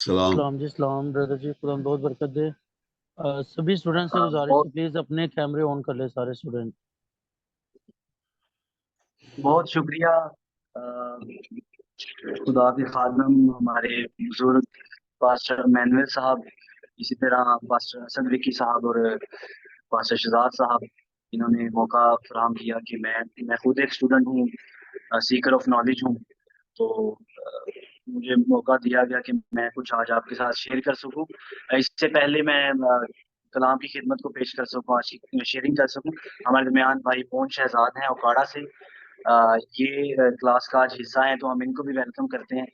सलाम। सलाम जी, सलाम ब्रदर जी, खुदा बहुत बरकत दे। सभी स्टूडेंट से गुजारिश बहुत है, प्लीज अपने कैमरे ऑन कर ले सारे स्टूडेंट। बहुत शुक्रिया। खुदा के खादम हमारे बुजुर्ग पास्टर मैनुअल साहब, इसी तरह पास्टर हसन विकी साहब और पास्टर शहजाद साहब, इन्होंने मौका फराहम किया कि मैं खुद एक स्टूडेंट हूँ, सीकर ऑफ नॉलेज हूँ। तो मुझे मौका दिया गया कि मैं कुछ आज आपके साथ शेयर कर सकूं। इससे पहले मैं कलाम की खिदमत को पेश कर सकूं, आज की शेयरिंग कर सकूं, हमारे दरमियान भाई मोहन शहजाद हैं ओकाड़ा से। ये क्लास का आज हिस्सा है, तो हम इनको भी वेलकम करते हैं।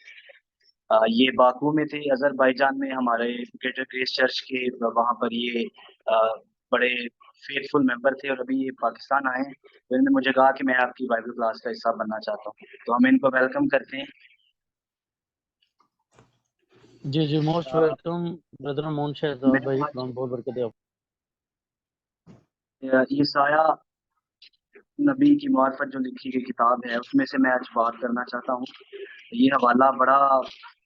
ये बाकू में थे, अजरबैजान में, हमारे ग्रेटर ग्रेस चर्च के वहाँ पर ये बड़े फेथफुल मेंबर थे, और अभी ये पाकिस्तान आए हैं। तो इन्होंने मुझे कहा कि मैं आपकी बाइबल क्लास का हिस्सा बनना चाहता हूँ, तो हम इनको वेलकम करते हैं। जी जी, most welcome brother Mohan Shahzad मैं भाई, आज खुदा बहुत बरकत दे आप। यसाया नबी की मार्फत जो लिखी गई किताब है, उसमें से मैं आज बात करना चाहता हूँ। ये हवाला बड़ा,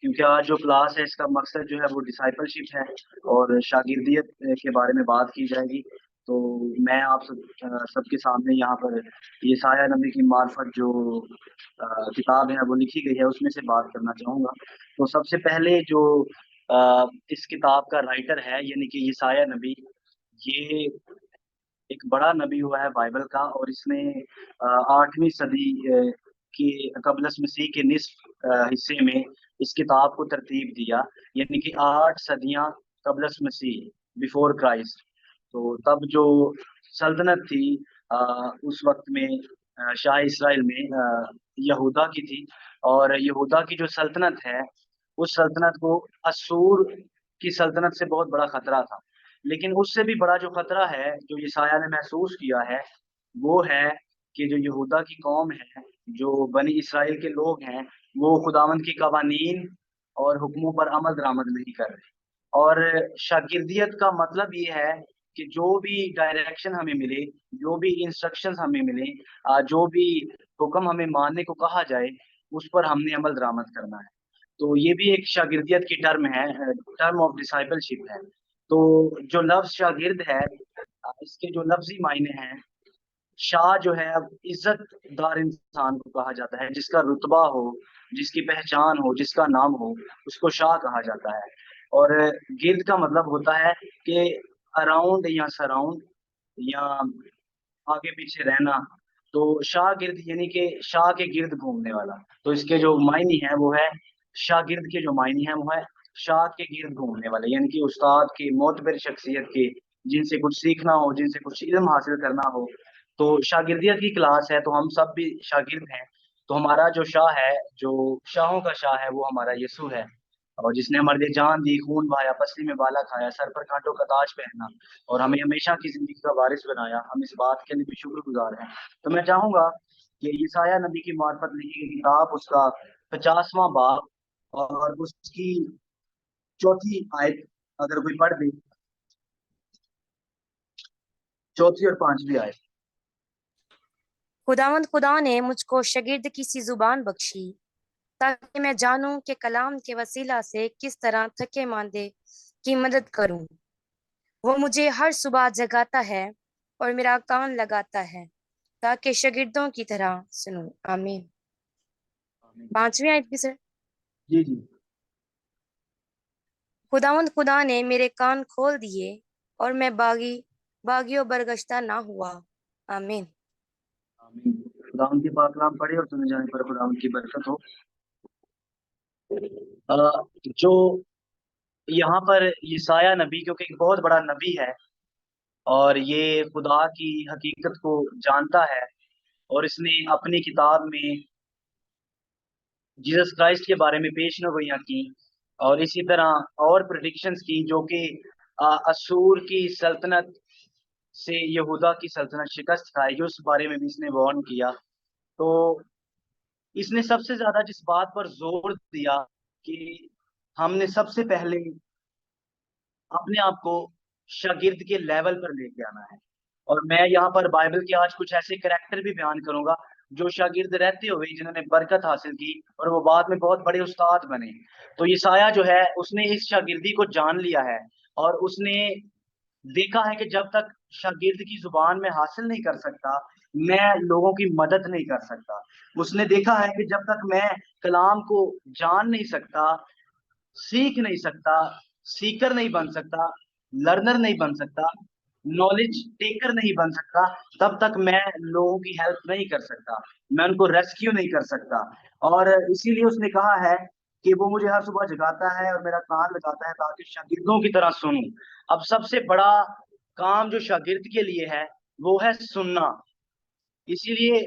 क्योंकि आज जो क्लास है इसका मकसद जो है वो डिसाइपलशिप है और शागिर्दियत के बारे में बात की जाएगी। तो मैं आप सबके सामने यहाँ पर यसाया नबी की मार्फत जो किताब है वो लिखी गई है, उसमें से बात करना चाहूँगा। तो सबसे पहले जो इस किताब का राइटर है, यानी कि यसाया नबी, ये एक बड़ा नबी हुआ है बाइबल का, और इसने 8वीं सदी की कबलस मसीह के निस्फ हिस्से में इस किताब को तरतीब दिया, यानी कि 8 सदियां कबलस मसीह, बिफोर क्राइस्ट। तो तब जो सल्तनत थी उस वक्त में शाह इसराइल में यहूदा की थी, और यहूदा की जो सल्तनत है, उस सल्तनत को असूर की सल्तनत से बहुत बड़ा खतरा था। लेकिन उससे भी बड़ा जो खतरा है जो यशायाह ने महसूस किया है, वो है कि जो यहूदा की कौम है, जो बनी इसराइल के लोग हैं, वो खुदावंद की कवानीन और हुक्मों पर अमल दरामद नहीं कर रहे। और शागिर्दियत का मतलब ये है कि जो भी डायरेक्शन हमें मिले, जो भी इंस्ट्रक्शंस हमें मिले, जो भी हुक्म हमें मानने को कहा जाए, उस पर हमने अमल दरामद करना है। तो ये भी एक शागिर्दियत की टर्म है, टर्म ऑफ डिसाइपलशिप है। तो जो लफ्ज शागिर्द है, इसके जो लफ्जी मायने हैं, शाह जो है, अब इज्जतदार इंसान को कहा जाता है, जिसका रुतबा हो, जिसकी पहचान हो, जिसका नाम हो, उसको शाह कहा जाता है। और गिर्द का मतलब होता है कि अराउंड या सराउंड, या आगे पीछे रहना। तो शाह गिर्द यानी कि शाह के गिर्द घूमने वाला। तो इसके जो मायने हैं वो है, शागिर्द के जो मायने हैं वो है शाह के गिर्द घूमने वाले, यानी कि उस्ताद के, मोतबर शख्सियत के, जिनसे कुछ सीखना हो, जिनसे कुछ इल्म हासिल करना हो। तो शागिर्दियत की क्लास है, तो हम सब भी शागिर्द हैं। तो हमारा जो शाह है, जो शाहों का शाह है, वो हमारा यीशु है, और जिसने हमारे लिए जान दी, खून बहाया, पसली में बाला खाया, सर पर कांटों का ताज पहना, और हमें हमेशा की जिंदगी का वारिस बनाया। हम इस बात के लिए भी शुक्रगुजार हैं। तो मैं चाहूंगा कि यसाया नबी की मार्फत लिखी गई किताब, उसका 50वां बाब और उसकी चौथी आयत अगर कोई पढ़ दे, चौथी और पांचवी आयत। खुदावंद खुदा ने मुझको शागिर्द की सी जुबान बख्शी, ताकि मैं जानूं कि कलाम के वसीला से किस तरह थके मांदे की मदद करूं। वो मुझे हर सुबह जगाता है और मेरा कान लगाता है, ताकि शागिर्दों की तरह सुनूं। आमीन। 5वीं आयत भी सर। जी जी। खुदावंद खुदा ने मेरे कान खोल दिए और मैं बागियों बरगश्ता ना हुआ। आमीन। आमीन। खुदा उनके पाक कलाम पढ़े और सुने जाने पर खुदा उनकी बरकत हो। जो यहाँ पर यसाया नबी, क्योंकि एक बहुत बड़ा नबी है, और ये खुदा की हकीकत को जानता है, और इसने अपनी किताब में जीसस क्राइस्ट के बारे में पेशनगोइयाँ की, और इसी तरह और प्रिडिक्शंस की, जो कि असूर की सल्तनत से यहूदा की सल्तनत शिकस्त खाएगी, उस बारे में भी इसने वार्न किया। तो इसने सबसे ज्यादा जिस बात पर जोर दिया कि हमने सबसे पहले अपने आप को शागिर्द के लेवल पर लेके आना है। और मैं यहाँ पर बाइबल के आज कुछ ऐसे कैरेक्टर भी बयान करूंगा जो शागिर्द रहते हुए जिन्होंने बरकत हासिल की और वो बाद में बहुत बड़े उस्ताद बने। तो यसाया जो है उसने इस शागिर्दी को जान लिया है और उसने देखा है कि जब तक शागिर्द की जुबान में हासिल नहीं कर सकता, मैं लोगों की मदद नहीं कर सकता। उसने देखा है कि जब तक मैं कलाम को जान नहीं सकता, सीख नहीं सकता, सीकर नहीं बन सकता, लर्नर नहीं बन सकता, नॉलेज टेकर नहीं बन सकता, तब तक मैं लोगों की हेल्प नहीं कर सकता, मैं उनको रेस्क्यू नहीं कर सकता। और इसीलिए उसने कहा है कि वो मुझे हर सुबह जगाता है और मेरा कान लगाता है ताकि शागिर्दों की तरह सुनूं। अब सबसे बड़ा काम जो शागिर्द के लिए है वो है सुनना। इसीलिए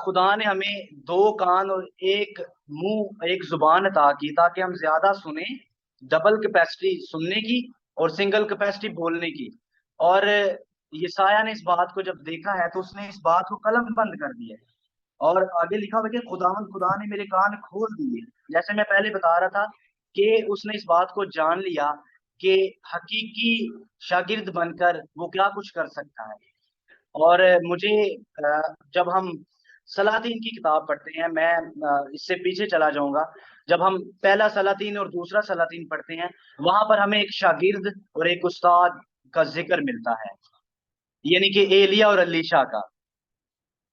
खुदा ने हमें दो कान और एक मुंह, एक जुबान अता की ताकि हम ज्यादा सुने, डबल कैपेसिटी सुनने की और सिंगल कैपेसिटी बोलने की। और यसाया ने इस बात को जब देखा है तो उसने इस बात को कलम बंद कर दिया। और आगे लिखा हुआ है कि खुदा ने मेरे कान खोल दिए। जैसे मैं पहले बता रहा था कि उसने इस बात को जान लिया कि हकीकी शागिर्द बनकर वो क्या कुछ कर सकता है। और मुझे जब हम सलातीन की किताब पढ़ते हैं, मैं इससे पीछे चला जाऊंगा, जब हम पहला सलातीन और दूसरा सलातीन पढ़ते हैं वहां पर हमें एक शागिर्द और एक उस्ताद का जिक्र मिलता है, यानी कि एलिया और अलीशा का।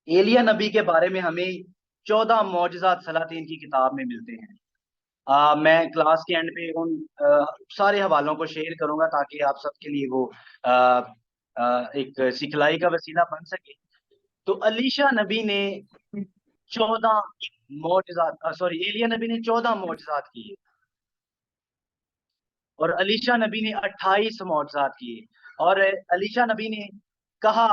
एलिया नबी के बारे में हमें 14 मौजज़ात सलातीन की किताब में मिलते हैं। मैं क्लास के एंड पे उन सारे हवालों को शेयर करूंगा ताकि आप सबके लिए वो एक सिखलाई का वसीला बन सके। तो अलीशा नबी ने 14 मौजज़ात, सॉरी, एलिया नबी ने 14 मौजज़ात किए और अलीशा नबी ने 28 मौजज़ात किए। और अलीशा नबी ने कहा,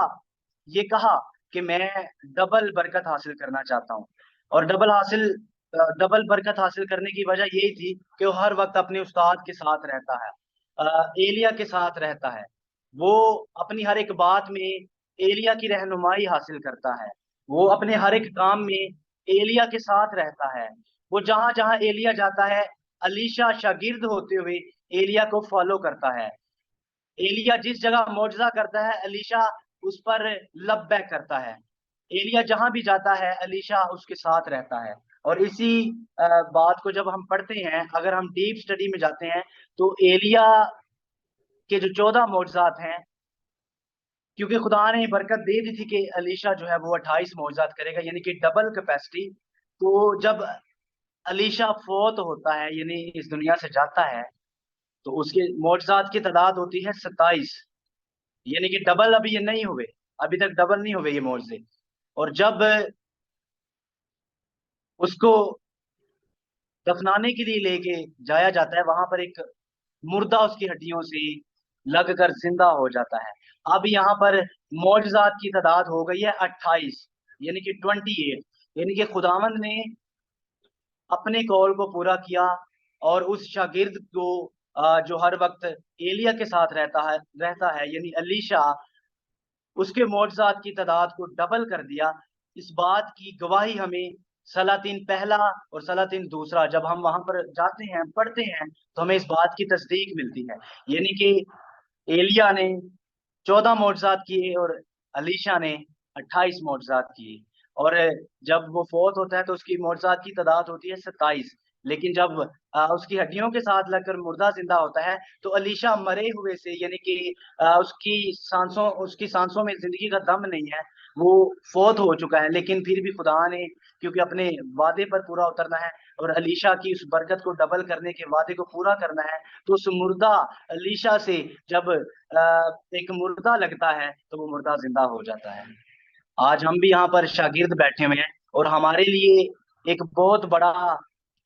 ये कहा कि मैं डबल बरकत हासिल करना चाहता हूँ। और डबल बरकत हासिल करने की वजह यही थी कि वो हर वक्त अपने उस्ताद के साथ रहता है, एलिया के साथ रहता है। वो अपनी हर एक बात में एलिया की रहनुमाई हासिल करता है। वो अपने हर एक काम में एलिया के साथ रहता है। वो जहां जहां एलिया जाता है, अलीशा शागिर्द होते हुए एलिया को फॉलो करता है। एलिया जिस जगह मौजज़ा करता है, अलीशा उस पर लब्बैक करता है। एलिया जहां भी जाता है, अलीशा उसके साथ रहता है। और इसी बात को जब हम पढ़ते हैं, अगर हम डीप स्टडी में जाते हैं, तो एलिया के जो 14 मौजज़ात हैं, क्योंकि खुदा ने बरकत दे दी थी कि अलीशा जो है वो 28 मौजज़ात करेगा, यानी कि डबल कैपेसिटी। तो जब अलीशा फौत होता है, यानी इस दुनिया से जाता है, तो उसके मौजज़ात की तादाद होती है 27, यानी कि डबल अभी ये नहीं हुए, अभी तक डबल नहीं हुए ये मुआवजे। और जब उसको दफनाने के लिए लेके जाया जाता है, वहां पर एक मुर्दा उसकी हड्डियों से लग कर जिंदा हो जाता है। अब यहाँ पर मौजज़ात की तादाद हो गई है 28, यानी कि 28, यानी कि खुदावंद ने अपने कौल को पूरा किया और उस शागिर्द को जो हर वक्त एलिया के साथ रहता है यानी अलीशा, उसके मौजज़ात की तादाद को डबल कर दिया। इस बात की गवाही हमें सलातीन पहला और सलातीन दूसरा, जब हम वहां पर जाते हैं, पढ़ते हैं, तो हमें इस बात की तस्दीक मिलती है, यानी कि एलिया ने 14 मौजज़ात किए और अलीशा ने 28 मौजज़ात किए। और जब वो फौत होता है तो उसकी मौजज़ात की तादाद होती है 27। लेकिन जब उसकी हड्डियों के साथ लगकर मुर्दा जिंदा होता है, तो अलीशा मरे हुए से, यानी कि उसकी सांसों में जिंदगी का दम नहीं है, वो फौत हो चुका है। लेकिन फिर भी खुदा ने, क्योंकि अपने वादे पर पूरा उतरना है और अलीशा की उस बरकत को डबल करने के वादे को पूरा करना है, तो उस मुर्दा अलीशा से जब एक मुर्दा लगता है तो वो मुर्दा जिंदा हो जाता है। आज हम भी यहाँ पर शागिर्द बैठे हुए हैं और हमारे लिए एक बहुत बड़ा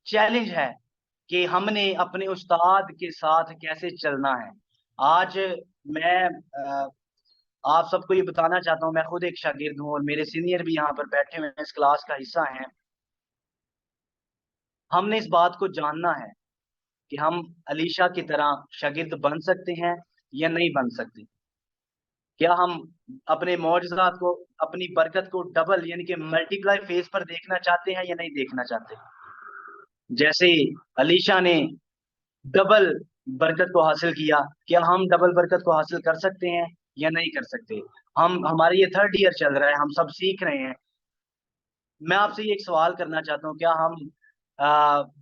चैलेंज है कि हमने अपने उस्ताद के साथ कैसे चलना है। आज मैं आप सबको ये बताना चाहता हूँ, मैं खुद एक शागिर्द हूँ और मेरे सीनियर भी यहाँ पर बैठे हुए हैं, इस क्लास का हिस्सा हैं। हमने इस बात को जानना है कि हम अलीशा की तरह शागिर्द बन सकते हैं या नहीं बन सकते। क्या हम अपने मौजज़ात को, अपनी बरकत को डबल यानी कि मल्टीप्लाई फेज पर देखना चाहते हैं या नहीं देखना चाहते? जैसे अलीशा ने डबल बरकत को हासिल किया, क्या हम डबल बरकत को हासिल कर सकते हैं या नहीं कर सकते? हमारे ये 3rd ईयर चल रहा है, हम सब सीख रहे हैं। मैं आपसे ये एक सवाल करना चाहता हूँ, क्या हम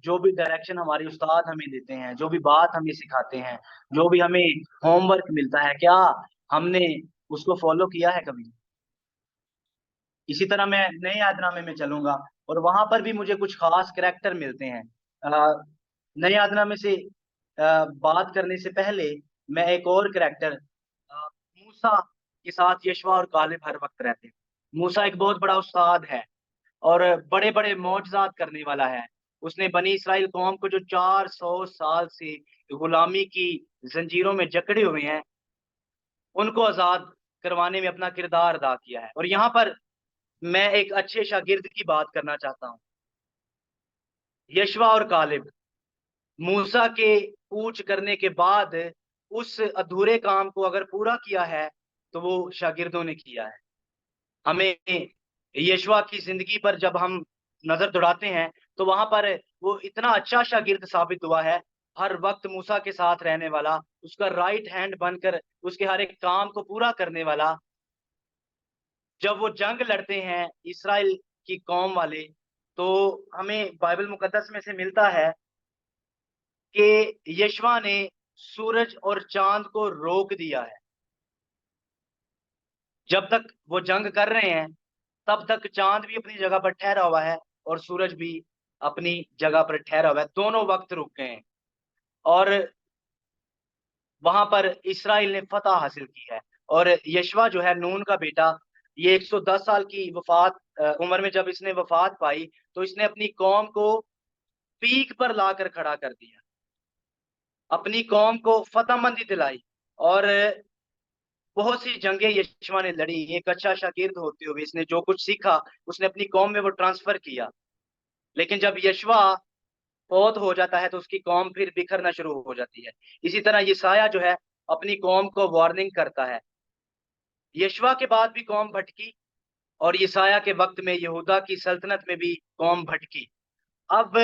जो भी डायरेक्शन हमारे उस्ताद हमें देते हैं, जो भी बात हमें सिखाते हैं, जो भी हमें होमवर्क मिलता है, क्या हमने उसको फॉलो किया है कभी? इसी तरह मैं नए यादनामे में चलूंगा और वहां पर भी मुझे कुछ खास करैक्टर मिलते हैं। नए यादनामे से बात करने से पहले मैं एक और करैक्टर मूसा के साथ यशवा और कालिब हर वक्त रहते हैं। मूसा एक बहुत बड़ा उस्ताद है और बड़े बड़े मौजज़ात करने वाला है। उसने बनी इसराइल कौम को जो 400 साल से गुलामी की जंजीरों में जकड़े हुए हैं, उनको आजाद करवाने में अपना किरदार अदा किया है। और यहाँ पर मैं एक अच्छे शागिर्द की बात करना चाहता हूँ। यशवा और कालिब मूसा के कूच करने के बाद उस अधूरे काम को अगर पूरा किया है तो वो शागिर्दों ने किया है। हमें यशवा की जिंदगी पर जब हम नजर दौड़ाते हैं तो वहां पर वो इतना अच्छा शागिर्द साबित हुआ है, हर वक्त मूसा के साथ रहने वाला, उसका राइट हैंड बनकर उसके हर एक काम को पूरा करने वाला। जब वो जंग लड़ते हैं इसराइल की कौम वाले, तो हमें बाइबल मुकद्दस में से मिलता है कि यशवा ने सूरज और चांद को रोक दिया है। जब तक वो जंग कर रहे हैं तब तक चांद भी अपनी जगह पर ठहरा हुआ है और सूरज भी अपनी जगह पर ठहरा हुआ है, दोनों वक्त रुक गए हैं और वहां पर इसराइल ने फतह हासिल की है। और यशवा जो है नून का बेटा, ये 110 साल की वफात उम्र में जब इसने वफात पाई तो इसने अपनी कौम को पीक पर लाकर खड़ा कर दिया, अपनी कौम को फतहमंदी दिलाई और बहुत सी जंगें यशवा ने लड़ी। एक अच्छा शागिर्द होते हुए इसने जो कुछ सीखा उसने अपनी कौम में वो ट्रांसफर किया। लेकिन जब यशवा फौत हो जाता है तो उसकी कौम फिर बिखरना शुरू हो जाती है। इसी तरह यशायाह जो है अपनी कौम को वार्निंग करता है। यशवा के बाद भी कौम भटकी और यशायाह के वक्त में यहूदा की सल्तनत में भी कौम भटकी। अब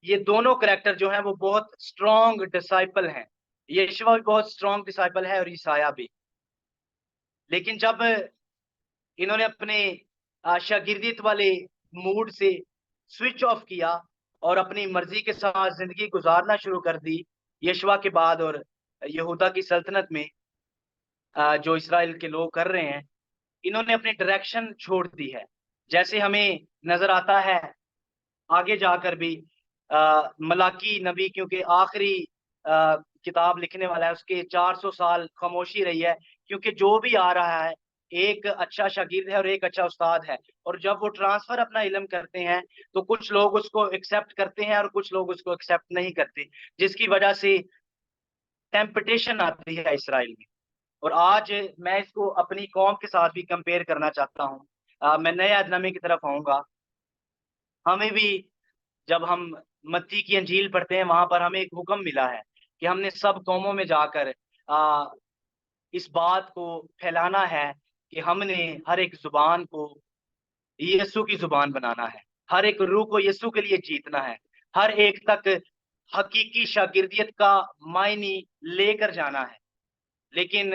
ये दोनों करैक्टर जो हैं वो बहुत स्ट्रॉन्ग डिसाइपल हैं। यशवा भी बहुत स्ट्रॉन्ग डिसाइपल है और यशायाह भी। लेकिन जब इन्होंने अपने शागिर्दियत वाले मूड से स्विच ऑफ किया और अपनी मर्जी के साथ जिंदगी गुजारना शुरू कर दी यशवा के बाद, और यहूदा की सल्तनत में जो इसराइल के लोग कर रहे हैं, इन्होंने अपनी डायरेक्शन छोड़ दी है। जैसे हमें नजर आता है आगे जाकर भी मलाकी नबी, क्योंकि आखिरी किताब लिखने वाला है, उसके 400 साल खामोशी रही है, क्योंकि जो भी आ रहा है एक अच्छा शागिर्द है और एक अच्छा उस्ताद है। और जब वो ट्रांसफर अपना इल्म करते हैं तो कुछ लोग उसको एक्सेप्ट करते हैं और कुछ लोग उसको एक्सेप्ट नहीं करते, जिसकी वजह से टेम्पटेशन आती है इसराइल में। और आज मैं इसको अपनी कौम के साथ भी कंपेयर करना चाहता हूँ। मैं नए अहदनामे की तरफ आऊंगा। हमें भी जब हम मत्ती की अंजील पढ़ते हैं वहां पर हमें एक हुक्म मिला है कि हमने सब कौमों में जाकर इस बात को फैलाना है कि हमने हर एक जुबान को यीशु की जुबान बनाना है, हर एक रूह को यीशु के लिए जीतना है, हर एक तक हकीकी शागिर्दियत का मायने लेकर जाना है। लेकिन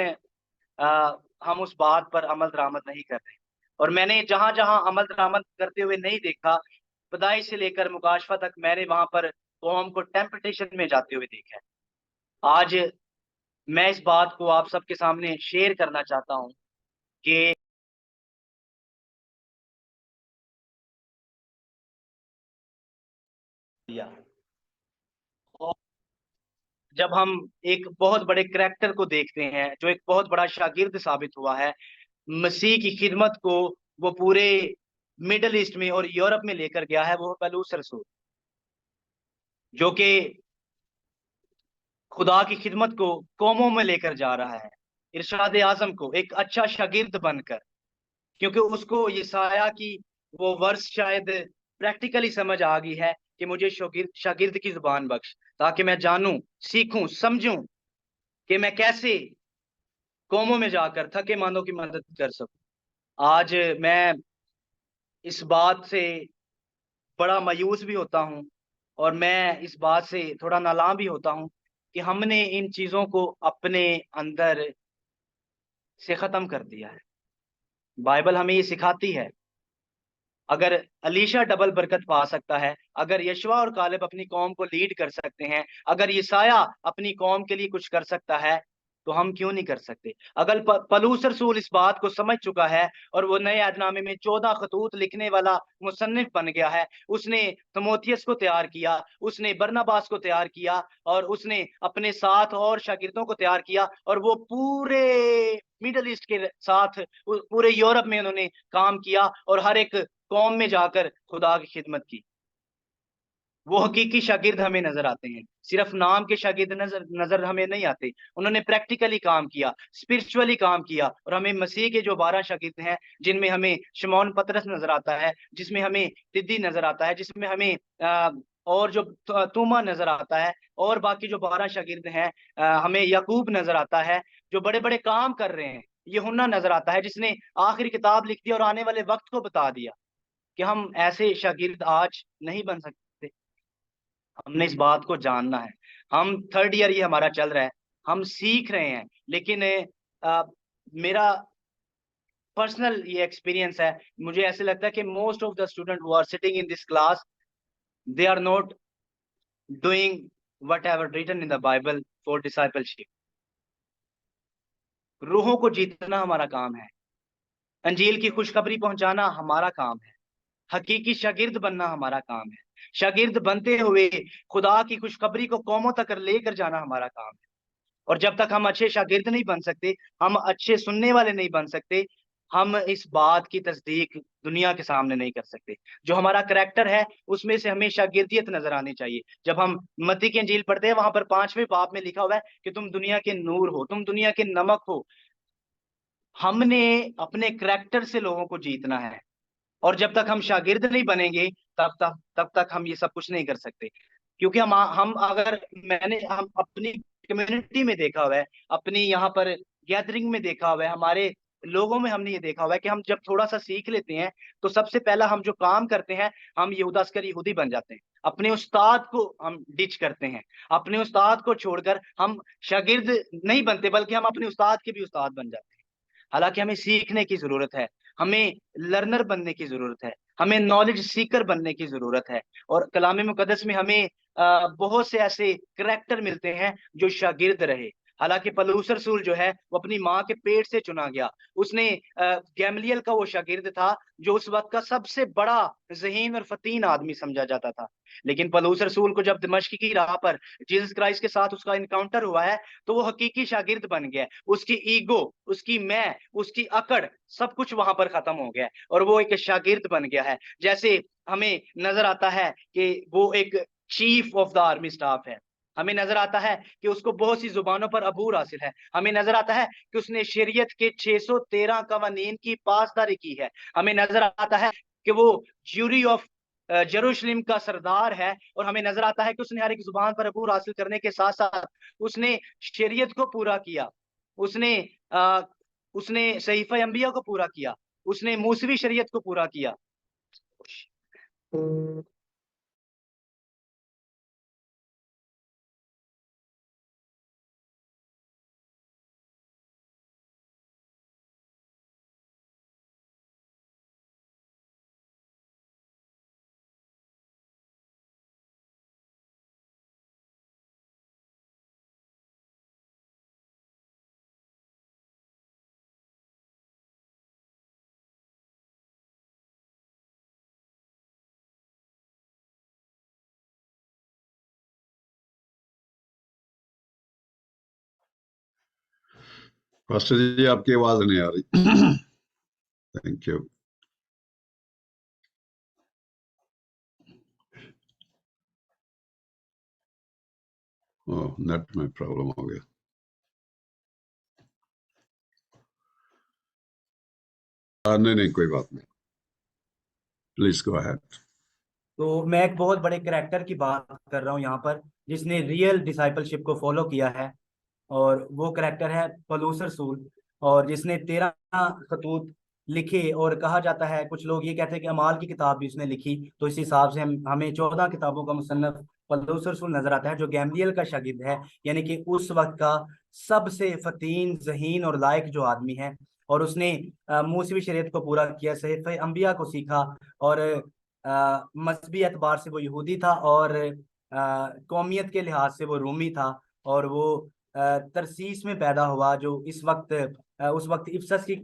हम उस बात पर अमल दरामद नहीं कर रहे। और मैंने जहां जहां अमल दरामद करते हुए नहीं देखा, पदाई से लेकर मुकाशफा तक, मैंने वहां पर कौम को टेम्पटेशन में जाते हुए देखा है। आज मैं इस बात को आप सबके सामने शेयर करना चाहता हूं कि जब हम एक बहुत बड़े करैक्टर को देखते हैं जो एक बहुत बड़ा शागिर्द साबित हुआ है, मसीह की खिदमत को वो पूरे मिडल ईस्ट में और यूरोप में लेकर गया है, वो पलूस रसूल, जो कि खुदा की खिदमत को कौमों में लेकर जा रहा है, इरशाद आजम को एक अच्छा शागिर्द बनकर। क्योंकि उसको यशायाह की वो वर्ष शायद प्रैक्टिकली समझ आ गई है कि मुझे शागिर्द शागिर्द की जुबान बख्श, ताकि मैं जानूं, सीखूं, समझूं कि मैं कैसे कौमों में जाकर थके मांदों की मदद कर सकूं। आज मैं इस बात से बड़ा मायूस भी होता हूं और मैं इस बात से थोड़ा नालां भी होता हूं कि हमने इन चीजों को अपने अंदर से खत्म कर दिया है। बाइबल हमें ये सिखाती है अगर अलीशा डबल बरकत पा सकता है, अगर यशवा और कालिब अपनी कौम को लीड कर सकते हैं, अगर यसाया अपनी कौम के लिए कुछ कर सकता है, तो हम क्यों नहीं कर सकते? अगर पलूस रसूल इस बात को समझ चुका है और वो नए अहदनामे में 14 खतूत लिखने वाला मुसन्निफ बन गया है, उसने तिमोथियस को तैयार किया, उसने बरनबास को तैयार किया और उसने अपने साथ और शागिर्दों को तैयार किया, और वो पूरे मिडल ईस्ट के साथ पूरे यूरोप में उन्होंने काम किया और हर एक कौम में जाकर खुदा की खिदमत की। वो हकीकी शागिर्द हमें नजर आते हैं, सिर्फ नाम के शागिर्द नजर नजर हमें नहीं आते। उन्होंने प्रैक्टिकली काम किया, स्पिरिचुअली काम किया, और हमें मसीह के जो 12 शागिर्द हैं, जिनमें हमें शमौन पतरस नजर आता है, जिसमें हमें तिद्दी नजर आता है, जिसमें हमें और जो तूमा नजर आता है, और बाकी जो 12 शागिर्द हैं, हमें याकूब नजर आता है जो बड़े बड़े काम कर रहे हैं, यूहन्ना नजर आता है जिसने आखिरी किताब लिख दी और आने वाले वक्त को बता दिया कि हम ऐसे शागिर्द आज नहीं बन सकते। हमने इस बात को जानना है। हम थर्ड ईयर ये हमारा चल रहा है, हम सीख रहे हैं, लेकिन मेरा पर्सनल ये एक्सपीरियंस है, मुझे ऐसे लगता है कि most of the student who are sitting in this class, they are not doing whatever written in the Bible for discipleship. रूहों को जीतना हमारा काम है, अंजील की खुशखबरी पहुंचाना हमारा काम है, हकीकी शागिर्द बनना हमारा काम है, शागिर्द बनते हुए खुदा की खुशखबरी को कौमों तक लेकर जाना हमारा काम है। और जब तक हम अच्छे शागिर्द नहीं बन सकते, हम अच्छे सुनने वाले नहीं बन सकते, हम इस बात की तस्दीक दुनिया के सामने नहीं कर सकते। जो हमारा करैक्टर है उसमें से हमें शागिर्दियत नजर आनी चाहिए। जब हम मत्ती की इंजील पढ़ते हैं, वहां पर 5वें बाब में लिखा हुआ है कि तुम दुनिया के नूर हो, तुम दुनिया के नमक हो। हमने अपने करैक्टर से लोगों को जीतना है, और जब तक हम शागिर्द नहीं बनेंगे, तब तक हम ये सब कुछ नहीं कर सकते। क्योंकि हम अगर हम अपनी कम्युनिटी में देखा हुआ है, अपनी यहाँ पर गैदरिंग में देखा हुआ है, हमारे लोगों में हमने ये देखा हुआ है कि हम जब थोड़ा सा सीख लेते हैं, तो सबसे पहला हम जो काम करते हैं, हम यहूदा अस्कर यहूदी बन जाते हैं, अपने उस्ताद को हम डिच करते हैं, अपने उस्ताद को छोड़कर हम शागिर्द नहीं बनते, बल्कि हम अपने उस्ताद के भी उस्ताद बन जाते हैं। हालांकि हमें सीखने की जरूरत है, हमें लर्नर बनने की जरूरत है, हमें नॉलेज सीकर बनने की जरूरत है। और कलाम मुकद्दस में हमें बहुत से ऐसे करैक्टर मिलते हैं जो शागिर्द रहे। हालांकि पलूस रसूल जो है वो अपनी माँ के पेट से चुना गया। उसने गैमलियल का वो शागिर्द था जो उस वक्त का सबसे बड़ा ज़हीन और फतीन आदमी समझा जाता था। लेकिन पलूस रसूल को जब दमिश्क की राह पर जीसस क्राइस्ट के साथ उसका इनकाउंटर हुआ है, तो वो हकीकी शागिर्द बन गया। उसकी ईगो, उसकी मैं, उसकी अकड़, सब कुछ वहां पर खत्म हो गया और वो एक शागिर्द बन गया है। जैसे हमें नजर आता है कि वो एक chief of the army staff है, हमें नजर आता है कि उसको बहुत सी जुबानों पर अबूर हासिल है, हमें नजर आता है कि उसने शरीयत के 613 कवानीन की पासदारी की है, हमें नजर आता है कि वो ज्यूरी ऑफ जेरूशलेम का सरदार है, और हमें नजर आता है कि उसने हर एक जुबान पर अबूर हासिल करने के साथ साथ उसने शरीयत को पूरा किया, उसने उसने सहीफा अंबिया को पूरा किया, उसने मूसवी शरीयत को पूरा किया। पास्टर जी आपकी आवाज नहीं आ रही। Thank you. ओह, नेट में प्रॉब्लम हो गया। नहीं, कोई बात नहीं, प्लीज गो अहेड। तो मैं एक बहुत बड़े कैरेक्टर की बात कर रहा हूँ यहाँ पर, जिसने रियल डिसाइपलशिप को फॉलो किया है, और वो कैरेक्टर है पलूस रसूल, और जिसने 13 खतूत लिखे। और कहा जाता है, कुछ लोग ये कहते हैं कि अमाल की किताब भी उसने लिखी, तो इस हिसाब से हमें 14 किताबों का मुसन्नफ पलूस रसूल नजर आता है, जो गैमलियल का शागिर्द है, यानी कि उस वक्त का सबसे फतीन, ज़हीन और लायक जो आदमी है। और उसने मूसवी शरीयत को पूरा किया, सहीफ़ अंबिया को सीखा, और मजहबी एतबार से वो यहूदी था, और कौमियत के लिहाज से वो रूमी था, और वो तरसीस में पैदा हुआ, जो इस वक्त उस वक्त इफ्सस की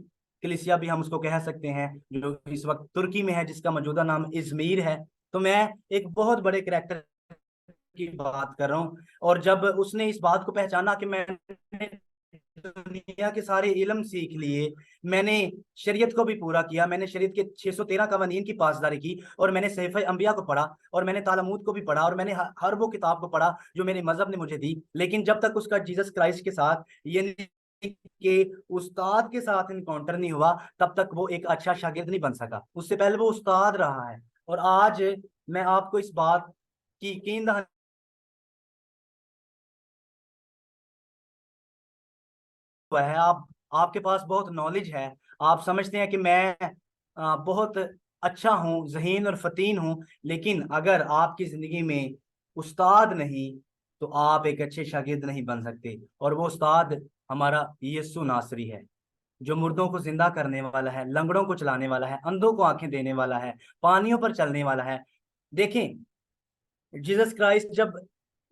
कलीसिया भी हम उसको कह सकते हैं, जो इस वक्त तुर्की में है, जिसका मौजूदा नाम इजमीर है। तो मैं एक बहुत बड़े करैक्टर की बात कर रहा हूँ। और जब उसने इस बात को पहचाना कि मैंने दुनिया के सारे इल्म सीख लिए, मैंने शरीयत को भी पूरा किया, मैंने शरीयत के 613 कवानीन की पासदारी की, और मैंने सहीफ़ अंबिया को पढ़ा, और मैंने तालमूद को भी पढ़ा, और मैंने हर वो किताब को पढ़ा जो मेरे मजहब ने मुझे दी, लेकिन जब तक उसका जीसस क्राइस्ट के साथ, यानी कि उस्ताद के साथ इनकाउंटर नहीं हुआ, तब तक वो एक अच्छा शागिर्द नहीं बन सका। उससे पहले वो उस्ताद रहा है। और आज मैं आपको इस बात की यकीन है, आपके पास बहुत नॉलेज है, आप समझते हैं कि मैं बहुत अच्छा हूँ, ज़हीन और फतीन हूँ, लेकिन अगर आपकी ज़िंदगी में उस्ताद नहीं, तो आप एक अच्छे शागिर्द नहीं बन सकते। और वो उस्ताद हमारा यीशु नासरी है, जो मुर्दों को जिंदा करने वाला है, लंगड़ों को चलाने वाला है, अंधों को आंखें देने वाला है, पानियों पर चलने वाला है। देखें, जीसस क्राइस्ट जब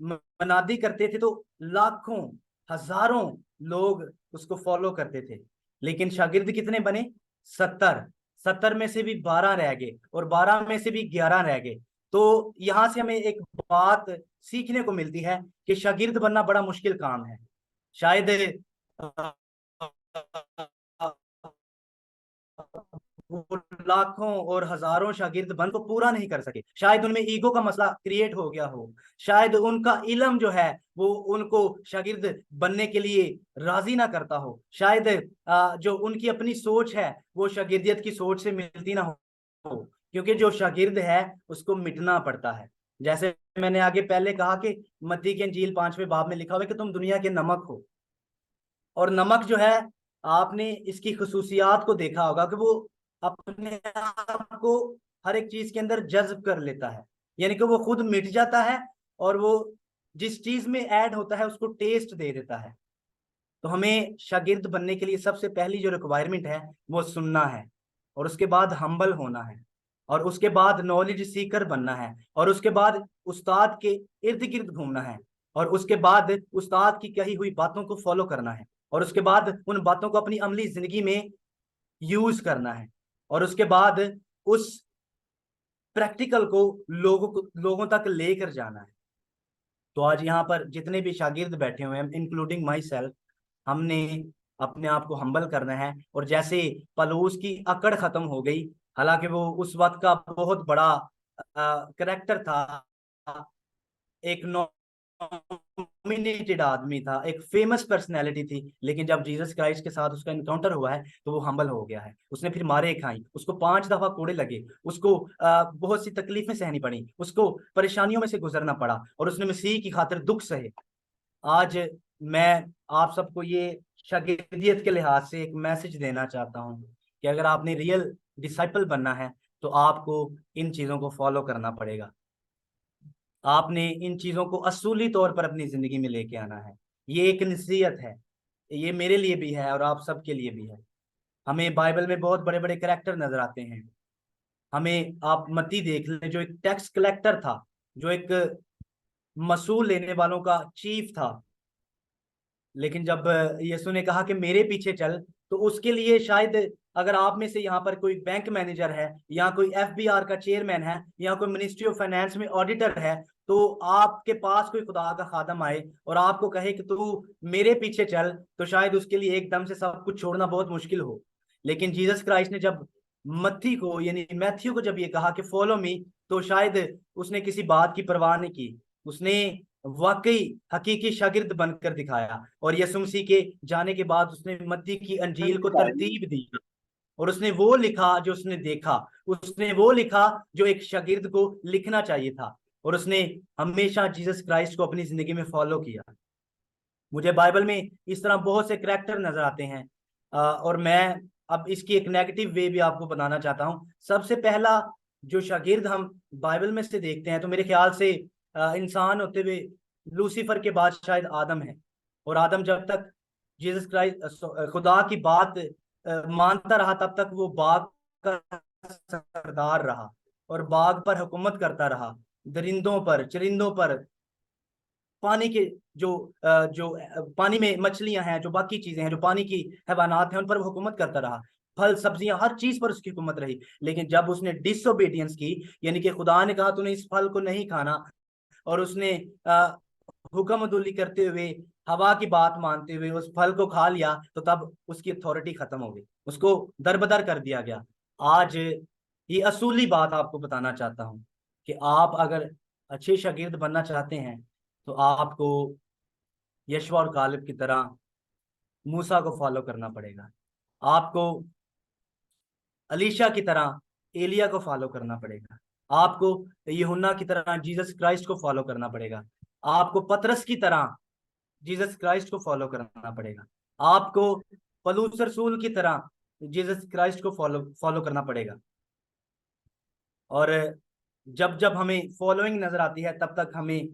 मनादी करते थे तो लाखों, हजारों लोग उसको फॉलो करते थे, लेकिन शागिर्द कितने बने? 70। 70 में से भी 12 रह गए, और 12 में से भी 11 रह गए। तो यहां से हमें एक बात सीखने को मिलती है कि शागिर्द बनना बड़ा मुश्किल काम है। शायद वो लाखों और हजारों शागिर्द बन को पूरा नहीं कर सके, शायद उनमें ईगो का मसला क्रिएट हो गया हो, शायद उनका इल्म जो है वो उनको शागिर्द बनने के लिए राजी ना करता हो, शायद जो उनकी अपनी सोच है वो शागिर्दियत की सोच से मिलती ना हो, क्योंकि जो शागिर्द है उसको मिटना पड़ता है। जैसे मैंने आगे पहले कहा कि मत्ती की इंजील 5वें बाब में लिखा हुआ है कि तुम दुनिया के नमक हो। और नमक जो है, आपने इसकी खसूसियात को देखा होगा कि वो अपने आप को हर एक चीज के अंदर जज्ब कर लेता है, यानी कि वो खुद मिट जाता है, और वो जिस चीज में ऐड होता है उसको टेस्ट दे देता है। तो हमें शागिर्द बनने के लिए सबसे पहली जो रिक्वायरमेंट है वो सुनना है, और उसके बाद हम्बल होना है, और उसके बाद नॉलेज सीकर बनना है, और उसके बाद उस्ताद के इर्द गिर्द घूमना है, और उसके बाद उस्ताद की कही हुई बातों को फॉलो करना है, और उसके बाद उन बातों को अपनी अमली जिंदगी में यूज करना है, और उसके बाद उस प्रैक्टिकल को लोगों तक लेकर जाना है। तो आज यहाँ पर जितने भी शागिर्द बैठे हुए हैं, इंक्लूडिंग माई सेल्फ, हमने अपने आप को हम्बल करना है। और जैसे पलूस की अकड़ खत्म हो गई, हालांकि वो उस वक्त का बहुत बड़ा करेक्टर था, एक नॉमिनेटेड आदमी था, एक फेमस पर्सनैलिटी थी, लेकिन जब जीसस क्राइस्ट के साथ उसका इनकाउंटर हुआ है तो वो हम्बल हो गया है। उसने फिर मारे खाई, उसको 5 दफा कोड़े लगे, उसको बहुत सी तकलीफें सहनी पड़ी, उसको परेशानियों में से गुजरना पड़ा, और उसने मसीह की खातिर दुख सहे। आज मैं आप सबको ये शागिर्दियत के लिहाज से एक मैसेज देना चाहता हूँ कि अगर आपने रियल डिसाइपल बनना है तो आपको इन चीज़ों को फॉलो करना पड़ेगा। आपने इन चीज़ों को असूली तौर पर अपनी ज़िंदगी में लेके आना है। ये एक नसीहत है, ये मेरे लिए भी है और आप सबके लिए भी है। हमें बाइबल में बहुत बड़े बड़े कैरेक्टर नजर आते हैं। हमें आप मत्ती देख लें, जो एक टैक्स कलेक्टर था, जो एक मसूल लेने वालों का चीफ था, लेकिन जब यीशु ने कहा कि मेरे पीछे चल, तो उसके लिए शायद अगर आप में से यहाँ पर कोई बैंक मैनेजर है, या कोई एफबीआर का चेयरमैन है, या कोई मिनिस्ट्री ऑफ फाइनेंस में ऑडिटर है, तो आपके पास कोई खुदा का खादम आए और आपको कहे कि तू मेरे पीछे चल, तो शायद उसके लिए एकदम से सब कुछ छोड़ना बहुत मुश्किल हो। लेकिन जीसस क्राइस्ट ने जब मत्ती को, यानी मैथ्यू को जब ये कहा कि फॉलो मी, तो शायद उसने किसी बात की परवाह नहीं की, उसने वाकई हकीकी शागिर्द बनकर दिखाया। और यीशु मसीह के जाने के बाद उसने मत्ती की अंजील को तरतीब दी, और उसने वो लिखा जो उसने देखा, उसने वो लिखा जो एक शागिर्द को लिखना चाहिए था, और उसने हमेशा जीसस क्राइस्ट को अपनी जिंदगी में फॉलो किया। मुझे बाइबल में इस तरह बहुत से करैक्टर नजर आते हैं, और मैं अब इसकी एक नेगेटिव वे भी आपको बताना चाहता हूँ। सबसे पहला जो शागिर्द हम बाइबल में से देखते हैं, तो मेरे ख्याल से इंसान होते हुए लूसीफर के बाद शायद आदम है। और आदम जब तक जीसस क्राइस्ट खुदा की बात मानता रहा तब तक वो बाग का सरदार रहा और बाग पर हुकूमत करता रहा, दरिंदों पर, चरिंदों पर, पानी के जो पानी में मछलियां हैं, जो बाकी चीजें हैं, जो पानी की हैवानात हैं, उन पर वो हुकूमत करता रहा। फल सब्जियां हर चीज पर उसकी हुकूमत रही। लेकिन जब उसने डिसोबीडियंस की, यानी कि खुदा ने कहा तूने इस फल को नहीं खाना, और उसने हुक्म अदुली करते हुए, हवा की बात मानते हुए उस फल को खा लिया, तो तब उसकी अथॉरिटी खत्म हो गई, उसको दरबदर कर दिया गया। आज ये असूली बात आपको बताना चाहता हूं कि आप अगर अच्छे शागिर्द बनना चाहते हैं तो आपको यशवा और कालिब की तरह मूसा को फॉलो करना पड़ेगा। आपको अलीशा की तरह एलिया को फॉलो करना पड़ेगा। आपको यूहन्ना की तरह जीसस क्राइस्ट को फॉलो करना पड़ेगा। आपको पतरस की तरह जीसस क्राइस्ट को फॉलो करना पड़ेगा। आपको पलूस रसूल की तरह जीसस क्राइस्ट को फॉलो करना पड़ेगा। और जब जब हमें फॉलोइंग नजर आती है तब तक हमें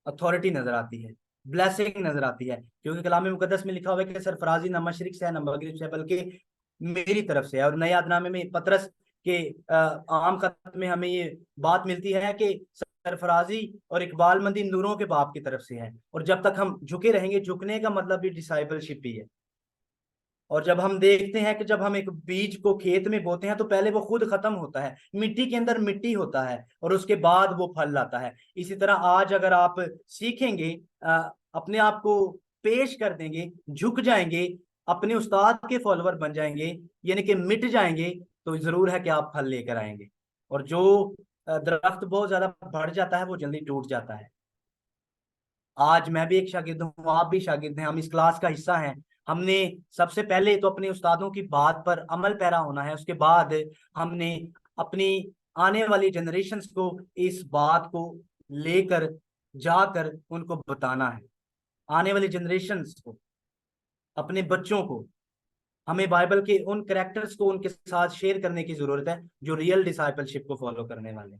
अथॉरिटी नजर आती है, ब्लेसिंग नजर आती है, क्योंकि कलाम मुकद्दस में लिखा हुआ है कि सरफराजी ना मशरिक से है ना मगरिब से, बल्कि मेरी तरफ से है। और नए यादनामे में पतरस के आम खत में हमें ये बात मिलती है कि सरफराजी और इकबालमंदी नूरों के बाप की तरफ से है। और जब तक हम झुके रहेंगे, झुकने का मतलब भी डिसाइपलशिप ही है। और जब हम देखते हैं कि जब हम एक बीज को खेत में बोते हैं तो पहले वो खुद खत्म होता है, मिट्टी के अंदर मिट्टी होता है, और उसके बाद वो फल लाता है। इसी तरह आज अगर आप सीखेंगे, अपने आप को पेश कर देंगे, झुक जाएंगे, अपने उस्ताद के फॉलोवर बन जाएंगे, यानी कि मिट जाएंगे, तो जरूर है कि आप फल लेकर आएंगे। और जो दरख्त बहुत ज्यादा बढ़ जाता है वो जल्दी टूट जाता है। आज मैं भी एक शागिर्द हूँ, आप भी शागिर्द हैं, हम इस क्लास का हिस्सा हैं। हमने सबसे पहले तो अपने उस्तादों की बात पर अमल पैरा होना है, उसके बाद हमने अपनी आने वाली जनरेशन्स को इस बात को लेकर जाकर उनको बताना है। आने वाली जनरेशन्स को, अपने बच्चों को, हमें बाइबल के उन कैरेक्टर्स को उनके साथ शेयर करने की जरूरत है जो रियल डिसाइपलशिप को फॉलो करने वाले।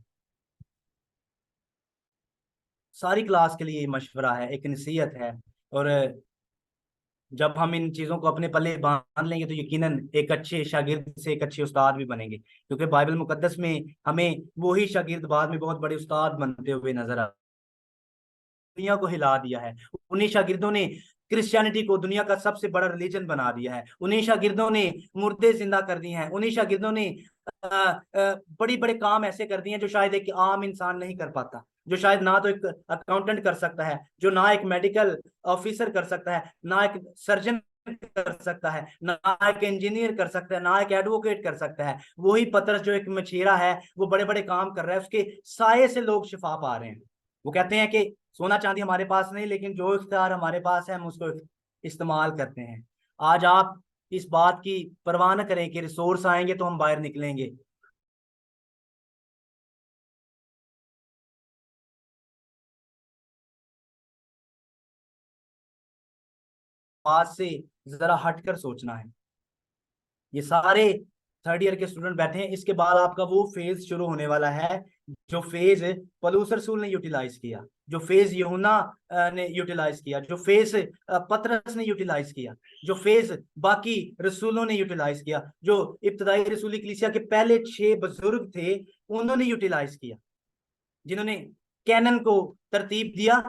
सारी क्लास के लिए मशवरा है, एक नसीहत है। और जब हम इन चीज़ों को अपने पल्ले बांध लेंगे तो यकीनन एक अच्छे शागिर्द से एक अच्छे उस्ताद भी बनेंगे, क्योंकि बाइबल मुकद्दस में हमें वही शागिर्द बाद में बहुत बड़े उस्ताद बनते हुए नजर आ, दुनिया को हिला दिया है। उन्हीं शागिर्दों ने क्रिश्चियनिटी को दुनिया का सबसे बड़ा रिलीजन बना दिया है। उन्हीं शागिर्दों ने मुर्दे जिंदा कर दिए हैं। उन्हीं शागिर्दों ने बड़ी बड़े काम ऐसे कर दिए हैं जो शायद एक आम इंसान नहीं कर पाता, जो शायद ना तो एक अकाउंटेंट कर सकता है, जो ना एक मेडिकल ऑफिसर कर सकता है, ना एक सर्जन कर सकता है, ना एक इंजीनियर कर सकता है, ना एक एडवोकेट कर सकता है। वही पतरस जो एक मछेरा है, वो बड़े बड़े काम कर रहा है, उसके साये से लोग शिफा पा रहे हैं। वो कहते हैं कि सोना चांदी हमारे पास नहीं, लेकिन जो इख्तियार हमारे पास है हम उसको इस्तेमाल करते हैं। आज आप इस बात की परवाह न करें कि रिसोर्स आएंगे तो हम बाहर निकलेंगे। बात से जरा हटकर सोचना है। ये सारे थर्ड ईयर के स्टूडेंट बैठे हैं, इसके बाद आपका वो फेज शुरू होने वाला है जो फेज पलूस रसूल ने यूटिलाइज किया, जो फेज यूहन्ना ने यूटिलाइज किया, जो फेज पतरस ने यूटिलाइज किया, जो फेज बाकी रसूलों ने यूटिलाइज किया, जो इब्तदाई रसूली कलीसिया के पहले 6 बुजुर्ग थे उन्होंने यूटिलाइज किया, जिन्होंने कैनन को तरतीब दिया,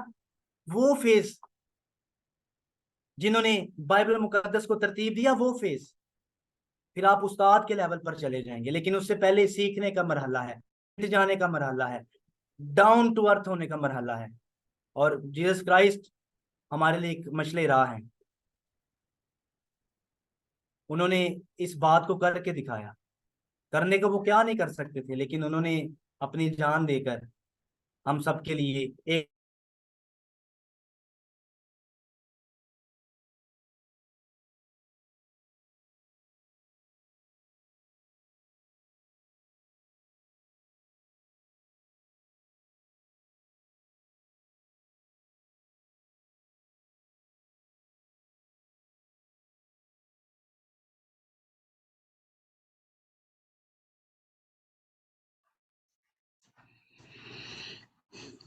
वो फेज, जिन्होंने बाइबल मुकद्दस को तरतीब दिया, वो फेज। फिर आप उस्ताद के लेवल पर चले जाएंगे, लेकिन उससे पहले सीखने का मरहला है, जाने का मरहला है, डाउन टू अर्थ होने का मरहला है। और जीसस क्राइस्ट हमारे लिए एक मशले राह है। उन्होंने इस बात को करके दिखाया। करने को वो क्या नहीं कर सकते थे, लेकिन उन्होंने अपनी जान देकर हम सबके लिए एक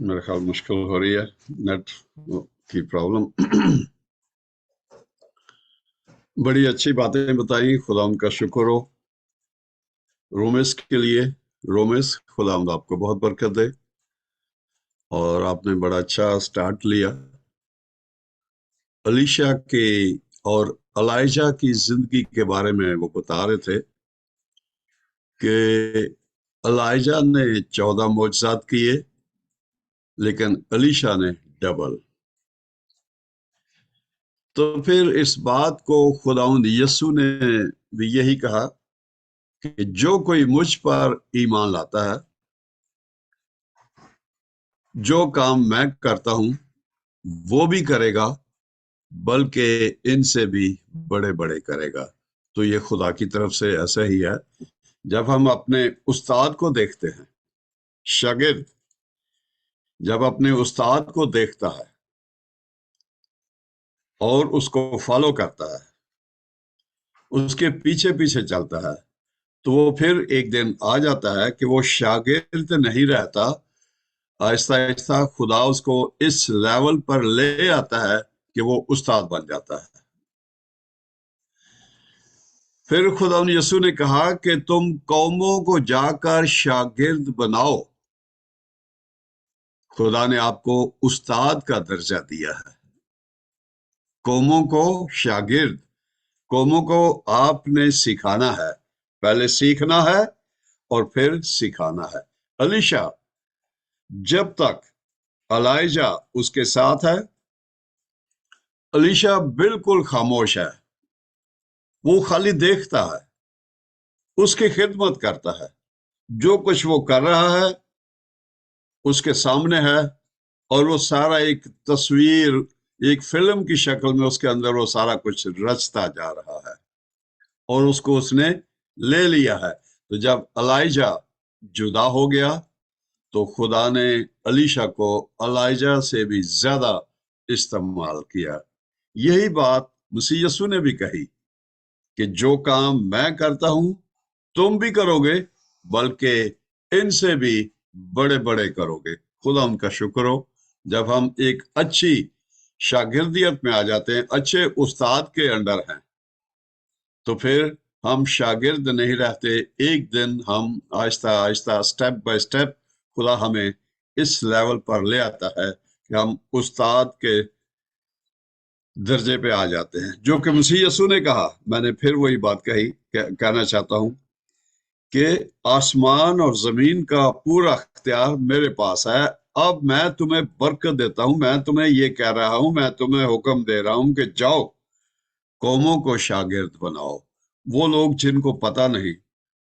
मेरे ख्याल मुश्किल हो रही है नेट की प्रॉब्लम। बड़ी अच्छी बातें बताई, खुदा उनका शुक्र हो रोमेस के लिए। रोमेस, खुदा आपको बहुत बरकत दे, और आपने बड़ा अच्छा स्टार्ट लिया। अलीशा के और अलाइजा की जिंदगी के बारे में वो बता रहे थे कि अलाइजा ने 14 मोजज़ात किए, लेकिन अलीशा ने डबल। तो फिर इस बात को खुदावंद यीशु ने भी यही कहा कि जो कोई मुझ पर ईमान लाता है, जो काम मैं करता हूं वो भी करेगा, बल्कि इनसे भी बड़े बड़े करेगा। तो ये खुदा की तरफ से ऐसा ही है। जब हम अपने उस्ताद को देखते हैं, शागिर्द जब अपने उस्ताद को देखता है और उसको फॉलो करता है, उसके पीछे पीछे चलता है, तो वो फिर एक दिन आ जाता है कि वो शागिर्द नहीं रहता। आहिस्ता आहिस्ता खुदा उसको इस लेवल पर ले आता है कि वो उस्ताद बन जाता है। फिर खुदा यीशु ने कहा कि तुम कौमों को जाकर शागिर्द बनाओ। खुदा ने आपको उस्ताद का दर्जा दिया है। कौमों को शागिर्द, कौमों को आपने सिखाना है। पहले सीखना है और फिर सिखाना है। अलीशा, जब तक अलाइजा उसके साथ है, अलीशा बिल्कुल खामोश है। वो खाली देखता है, उसकी खिदमत करता है। जो कुछ वो कर रहा है उसके सामने है, और वो सारा एक तस्वीर, एक फिल्म की शक्ल में उसके अंदर वो सारा कुछ रचता जा रहा है, और उसको उसने ले लिया है। तो जब अलाइजा जुदा हो गया, तो खुदा ने अलीशा को अलाइजा से भी ज्यादा इस्तेमाल किया। यही बात मसीह यीशु ने भी कही कि जो काम मैं करता हूं तुम भी करोगे, बल्कि इनसे भी बड़े बड़े करोगे। खुदा उनका शुक्र हो। जब हम एक अच्छी शागिर्दियत में आ जाते हैं, अच्छे उस्ताद के अंडर हैं, तो फिर हम शागिर्द नहीं रहते। एक दिन हम Aahista Aahista, step by step, खुदा हमें इस लेवल पर ले आता है कि हम उस्ताद के दर्जे पे आ जाते हैं, जो कि मसीह यीशु ने कहा। मैंने फिर वही बात कहना चाहता हूं कि आसमान और जमीन का पूरा अख्तियार मेरे पास है। अब मैं तुम्हें बरकत देता हूं, मैं तुम्हें ये कह रहा हूं, मैं तुम्हें हुक्म दे रहा हूं कि जाओ, कौमों को शागिर्द बनाओ। वो लोग जिनको पता नहीं,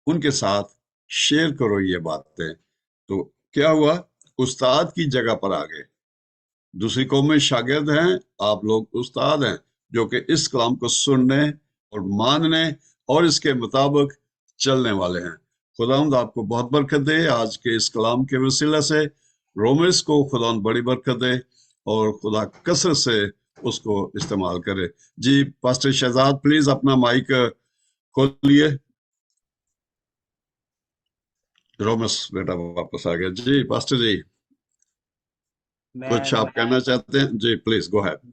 उनके साथ शेयर करो ये बातें। तो क्या हुआ? उस्ताद की जगह पर आ गए। दूसरी कौम में शागिर्द हैं, आप लोग उस्ताद हैं, जो कि इस कलाम को सुनने और मानने और इसके मुताबिक चलने वाले हैं। खुदावंद आपको बहुत बरकत दे। आज के इस कलाम के वसीला से रोमिस को खुदावंद बड़ी बरकत दे, और खुदा कसरत से उसको इस्तेमाल करे। जी पास्टर शहजाद, प्लीज अपना माइक खोलिए। रोमिस बेटा वापस आ गया। जी पास्टर जी, कुछ आप कहना चाहते हैं? जी प्लीज गो अहेड।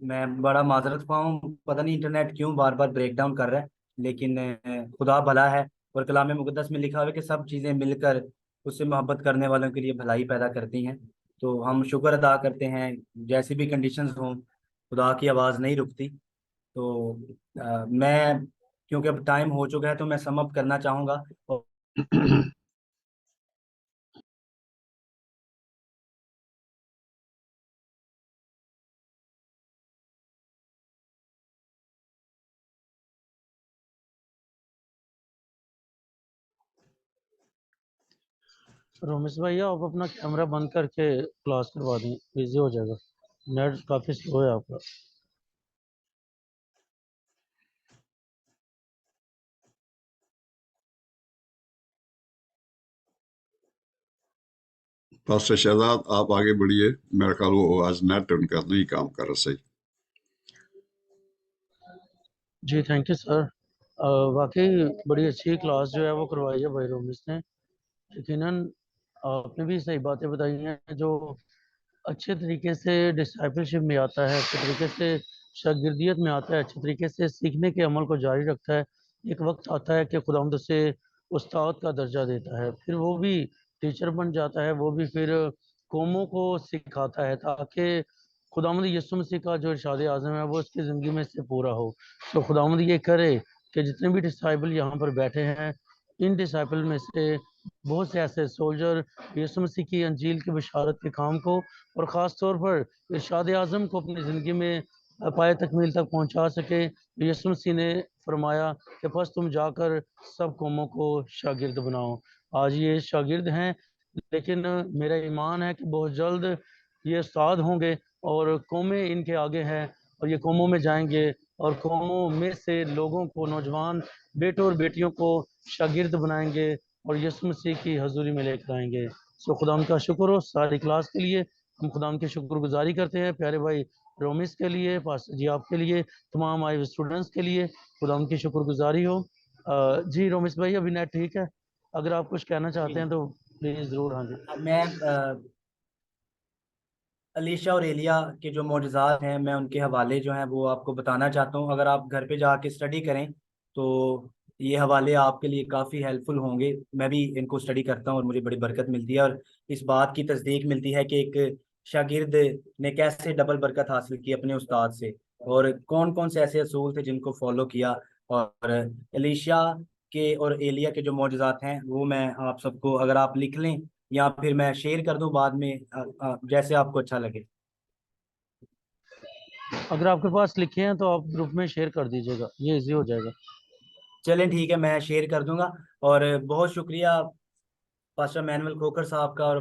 मैं बड़ा माजरत ख्वाह हूँ, पता नहीं इंटरनेट क्यों बार बार ब्रेक डाउन कर रहा है, लेकिन खुदा भला है। और कलाम मुकद्दस में लिखा हुआ है कि सब चीज़ें मिलकर उससे मोहब्बत करने वालों के लिए भलाई पैदा करती हैं। तो हम शुक्र अदा करते हैं, जैसी भी कंडीशंस हों, खुदा की आवाज़ नहीं रुकती। तो मैं, क्योंकि अब टाइम हो चुका है, तो मैं सम अप करना चाहूँगा। रोमेश भैया, आप अपना कैमरा बंद करके क्लास करवा दें, इजी हो जाएगा। नेट काफी स्लो है आपका। पास्टर शहजाद आप आगे बढ़िए। मेरा ख्याल वो आज नेट उनका नहीं काम कर रहा सही। जी थैंक यू सर। वाकई बड़ी अच्छी क्लास जो है वो करवाई है भाई रोमेश ने। यकीनन आपने भी सही बातें बताई हैं। जो अच्छे तरीके से डिसाइपलशिप में आता है, अच्छे तरीके से शागिर्दियत में आता है, अच्छे तरीके से सीखने के अमल को जारी रखता है, एक वक्त आता है कि खुदावंद उसे उस्ताद का दर्जा देता है, फिर वो भी टीचर बन जाता है, वो भी फिर कौमों को सिखाता है ताकि खुदावंद यीशु मसीह का जो इरशाद आज़म है वो उसकी ज़िंदगी में से पूरा हो। तो खुदावंद ये करे कि जितने भी डिसाइबल यहाँ पर बैठे हैं, इन डिसाइबल में से बहुत से ऐसे सोल्जर यीशु मसीह की अंजील की बशारत के काम को और ख़ास तौर पर इरशाद आज़म को अपनी ज़िंदगी में पाए तकमील तक पहुँचा सके। यीशु मसीह ने फरमाया कि बस तुम जाकर सब कौमों को शागिर्द बनाओ। आज ये शागिर्द हैं, लेकिन मेरा ईमान है कि बहुत जल्द ये उस्ताद होंगे और कौमें इनके आगे हैं और ये कौमों में जाएंगे और कौमों में से लोगों को, नौजवान बेटों और बेटियों को शागिर्द बनाएंगे और यीशु मसीह की हजूरी में लेकर आएंगे। सो खुदा उनका शुक्र हो सारी क्लास के लिए। हम खुदा उनकी शुक्रगुजारी करते हैं, प्यारे भाई रोमिस के लिए, पास्टर जी आपके लिए, तमाम आए स्टूडेंट्स के लिए खुदा उनकी शुक्रगुजारी हो। जी रोमिस भाई, अभी नेट ठीक है? अगर आप कुछ कहना चाहते हैं तो प्लीज़ ज़रूर। हाँ जी। मैं अलीशा और एलिया के जो मौजज़ात हैं, मैं उनके हवाले जो हैं वो आपको बताना चाहता हूँ। अगर आप घर पे जाके स्टडी करें तो ये हवाले आपके लिए काफ़ी हेल्पफुल होंगे। मैं भी इनको स्टडी करता हूँ और मुझे बड़ी बरकत मिलती है, और इस बात की तस्दीक मिलती है कि एक शागिर्द ने कैसे डबल बरकत हासिल की अपने उस्ताद से, और कौन कौन से ऐसे असूल थे जिनको फॉलो किया। और अलीशा के और एलिया के जो मौजज़ात हैं वो मैं आप सबको, अगर आप लिख लें या फिर मैं शेयर कर दूं बाद में, जैसे आपको अच्छा लगे। अगर आपके पास लिखे हैं तो आप ग्रुप में शेयर कर दीजिएगा, ये इजी हो जाएगा। चलें ठीक है, मैं शेयर कर दूंगा। और बहुत शुक्रिया पास्टर मैनुअल खोकर साहब का और